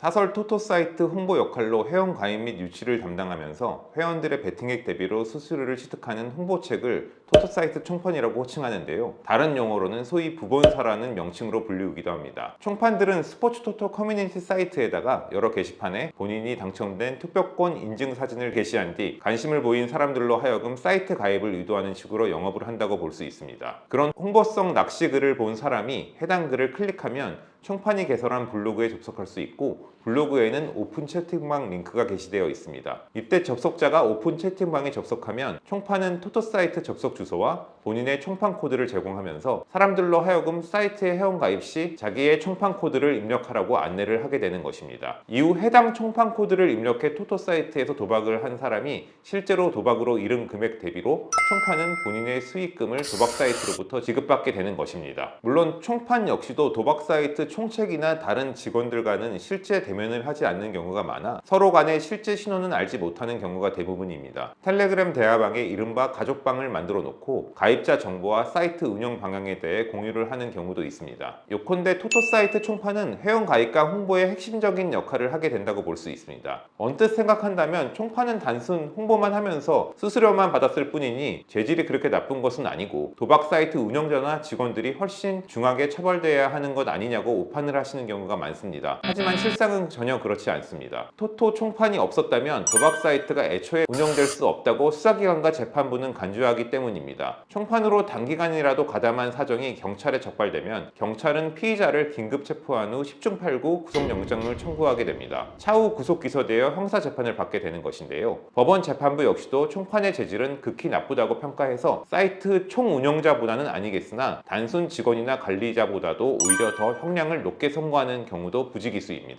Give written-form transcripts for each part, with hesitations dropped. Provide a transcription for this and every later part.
사설 토토 사이트 홍보 역할로 회원 가입 및 유치를 담당하면서 회원들의 베팅액 대비로 수수료를 취득하는 홍보책을 토토 사이트 총판이라고 호칭하는데요. 다른 용어로는 소위 부본사라는 명칭으로 불리우기도 합니다. 총판들은 스포츠 토토 커뮤니티 사이트에다가 여러 게시판에 본인이 당첨된 투표권 인증 사진을 게시한 뒤 관심을 보인 사람들로 하여금 사이트 가입을 유도하는 식으로 영업을 한다고 볼 수 있습니다. 그런 홍보성 낚시 글을 본 사람이 해당 글을 클릭하면 총판이 개설한 블로그에 접속할 수 있고, 블로그에는 오픈 채팅방 링크가 게시되어 있습니다. 이때 접속자가 오픈 채팅방에 접속하면 총판은 토토 사이트 접속 주소와 본인의 총판 코드를 제공하면서 사람들로 하여금 사이트에 회원 가입 시 자기의 총판 코드를 입력하라고 안내를 하게 되는 것입니다. 이후 해당 총판 코드를 입력해 토토 사이트에서 도박을 한 사람이 실제로 도박으로 잃은 금액 대비로 총판은 본인의 수익금을 도박 사이트로부터 지급받게 되는 것입니다. 물론 총판 역시도 도박 사이트 총책이나 다른 직원들과는 실제 대면을 하지 않는 경우가 많아 서로 간의 실제 신원은 알지 못하는 경우가 대부분입니다. 텔레그램 대화방에 이른바 가족방을 만들어 놓고 가입자 정보와 사이트 운영 방향에 대해 공유를 하는 경우도 있습니다. 요컨대 토토 사이트 총판은 회원 가입과 홍보의 핵심적인 역할을 하게 된다고 볼 수 있습니다. 언뜻 생각한다면 총판은 단순 홍보만 하면서 수수료만 받았을 뿐이니 재질이 그렇게 나쁜 것은 아니고 도박 사이트 운영자나 직원들이 훨씬 중하게 처벌돼야 하는 것 아니냐고 오판을 하시는 경우가 많습니다. 하지만 실상은 전혀 그렇지 않습니다. 토토 총판이 없었다면 도박 사이트가 애초에 운영될 수 없다고 수사기관과 재판부는 간주하기 때문입니다. 총판으로 단기간이라도 가담한 사정이 경찰에 적발되면 경찰은 피의자를 긴급 체포한 후 10중 8구 구속영장을 청구하게 됩니다. 차후 구속 기소되어 형사재판을 받게 되는 것인데요. 법원 재판부 역시도 총판의 재질은 극히 나쁘다고 평가해서 사이트 총운영자보다는 아니겠으나 단순 직원이나 관리자보다도 오히려 더 형량을 높게 선고하는 경우도 부지기수입니다.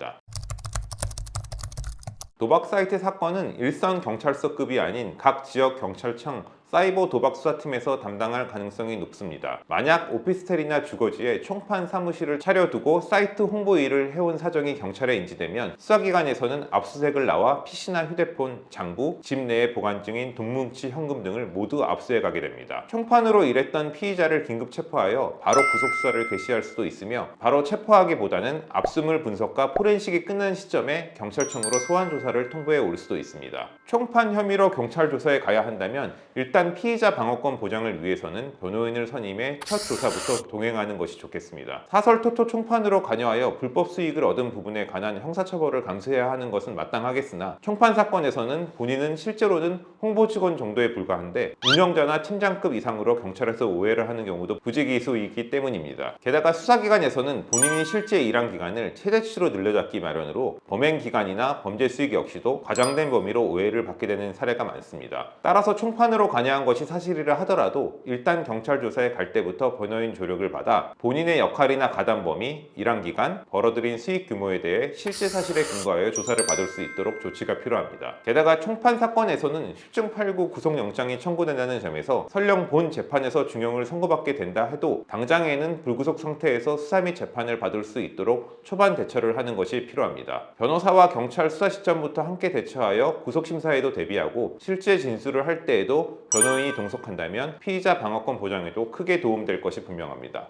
도박 사이트 사건은 일선 경찰서급이 아닌 각 지역 경찰청 사이버 도박 수사팀에서 담당할 가능성이 높습니다. 만약 오피스텔이나 주거지에 총판 사무실을 차려두고 사이트 홍보 일을 해온 사정이 경찰에 인지되면 수사기관에서는 압수수색을 나와 PC나 휴대폰, 장부, 집 내에 보관 중인 돈뭉치, 현금 등을 모두 압수해가게 됩니다. 총판으로 일했던 피의자를 긴급 체포하여 바로 구속수사를 개시할 수도 있으며, 바로 체포하기보다는 압수물 분석과 포렌식이 끝난 시점에 경찰청으로 소환조사를 통보해 올 수도 있습니다. 총판 혐의로 경찰 조사에 가야 한다면 일단 피의자 방어권 보장을 위해서는 변호인을 선임해 첫 조사부터 동행하는 것이 좋겠습니다. 사설 토토 총판으로 관여하여 불법 수익을 얻은 부분에 관한 형사처벌을 감수해야 하는 것은 마땅하겠으나, 총판 사건에서는 본인은 실제로는 홍보 직원 정도에 불과한데 운영자나 팀장급 이상으로 경찰에서 오해를 하는 경우도 부지기수이기 때문입니다. 게다가 수사기관에서는 본인이 실제 일한 기간을 최대치로 늘려잡기 마련으로 범행 기간이나 범죄 수익 역시도 과장된 범위로 오해를 받게 되는 사례가 많습니다. 따라서 총판으로 관여한 것이 사실이라 하더라도 일단 경찰 조사에 갈 때부터 변호인 조력을 받아 본인의 역할이나 가담 범위, 일한 기간, 벌어들인 수익 규모에 대해 실제 사실에 근거하여 조사를 받을 수 있도록 조치가 필요합니다. 게다가 총판 사건에서는 10중 8구 구속영장이 청구된다는 점에서 설령 본 재판에서 중형을 선고받게 된다 해도 당장에는 불구속 상태에서 수사 및 재판을 받을 수 있도록 초반 대처를 하는 것이 필요합니다. 변호사와 경찰 수사 시점부터 함께 대처하여 구속심사에도 대비하고 실제 진술을 할 때에도 변호인이 동석한다면 피의자 방어권 보장에도 크게 도움될 것이 분명합니다.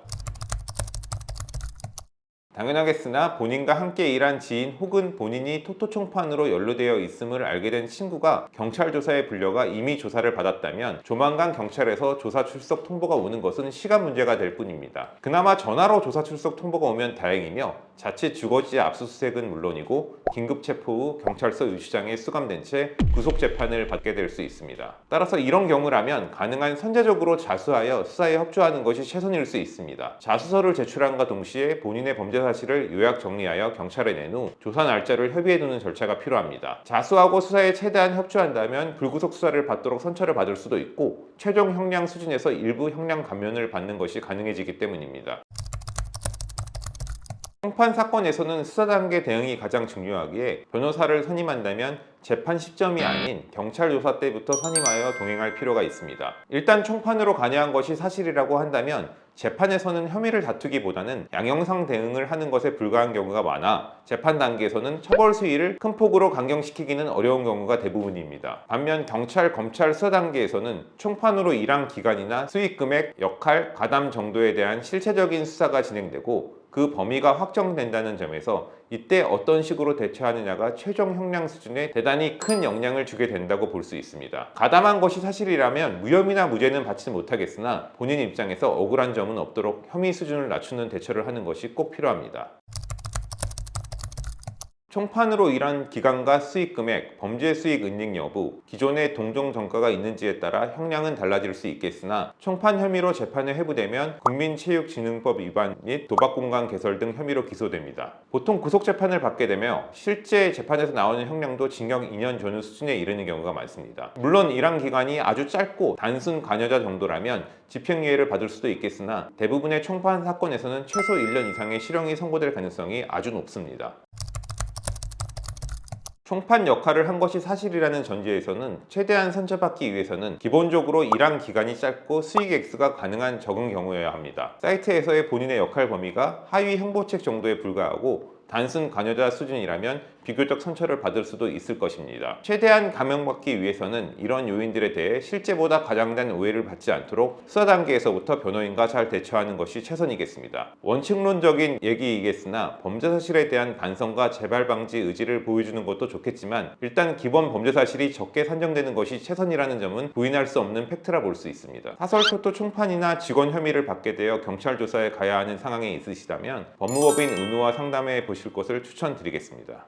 당연하겠으나 본인과 함께 일한 지인 혹은 본인이 토토 총판으로 연루되어 있음을 알게 된 친구가 경찰 조사에 불려가 이미 조사를 받았다면 조만간 경찰에서 조사 출석 통보가 오는 것은 시간 문제가 될 뿐입니다. 그나마 전화로 조사 출석 통보가 오면 다행이며, 자칫 주거지 압수수색은 물론이고 긴급 체포 후 경찰서 유치장에 수감된 채 구속 재판을 받게 될 수 있습니다. 따라서 이런 경우라면 가능한 선제적으로 자수하여 수사에 협조하는 것이 최선일 수 있습니다. 자수서를 제출함과 동시에 본인의 범죄 사실을 요약 정리하여 경찰에 낸 후 조사 날짜를 협의해두는 절차가 필요합니다. 자수하고 수사에 최대한 협조한다면 불구속 수사를 받도록 선처를 받을 수도 있고, 최종 형량 수준에서 일부 형량 감면을 받는 것이 가능해지기 때문입니다. 총판 사건에서는 수사 단계 대응이 가장 중요하기에 변호사를 선임한다면 재판 시점이 아닌 경찰 조사 때부터 선임하여 동행할 필요가 있습니다. 일단 총판으로 관여한 것이 사실이라고 한다면 재판에서는 혐의를 다투기보다는 양형상 대응을 하는 것에 불과한 경우가 많아 재판 단계에서는 처벌 수위를 큰 폭으로 강경시키기는 어려운 경우가 대부분입니다. 반면 경찰, 검찰 수사 단계에서는 총판으로 일한 기간이나 수익 금액, 역할, 가담 정도에 대한 실체적인 수사가 진행되고, 그 범위가 확정된다는 점에서 이때 어떤 식으로 대처하느냐가 최종 형량 수준에 대단히 큰 영향을 주게 된다고 볼 수 있습니다. 가담한 것이 사실이라면 무혐의나 무죄는 받지 못하겠으나 본인 입장에서 억울한 점은 없도록 혐의 수준을 낮추는 대처를 하는 것이 꼭 필요합니다. 총판으로 일한 기간과 수익 금액, 범죄 수익 은닉 여부, 기존의 동종 전과가 있는지에 따라 형량은 달라질 수 있겠으나 총판 혐의로 재판에 회부되면 국민체육진흥법 위반 및 도박공간 개설 등 혐의로 기소됩니다. 보통 구속재판을 받게 되며 실제 재판에서 나오는 형량도 징역 2년 전후 수준에 이르는 경우가 많습니다. 물론 일한 기간이 아주 짧고 단순 관여자 정도라면 집행유예를 받을 수도 있겠으나 대부분의 총판 사건에서는 최소 1년 이상의 실형이 선고될 가능성이 아주 높습니다. 총판 역할을 한 것이 사실이라는 전제에서는 최대한 선처받기 위해서는 기본적으로 일한 기간이 짧고 수익 액수가 가능한 적은 경우여야 합니다. 사이트에서의 본인의 역할 범위가 하위 형보책 정도에 불과하고 단순 관여자 수준이라면 비교적 선처를 받을 수도 있을 것입니다. 최대한 감형받기 위해서는 이런 요인들에 대해 실제보다 과장된 오해를 받지 않도록 수사 단계에서부터 변호인과 잘 대처하는 것이 최선이겠습니다. 원칙론적인 얘기이겠으나 범죄 사실에 대한 반성과 재발 방지 의지를 보여주는 것도 좋겠지만 일단 기본 범죄 사실이 적게 산정되는 것이 최선이라는 점은 부인할 수 없는 팩트라 볼 수 있습니다. 사설토토 총판이나 직원 혐의를 받게 되어 경찰 조사에 가야 하는 상황에 있으시다면 법무법인 은우와 상담해 보실 것을 추천드리겠습니다.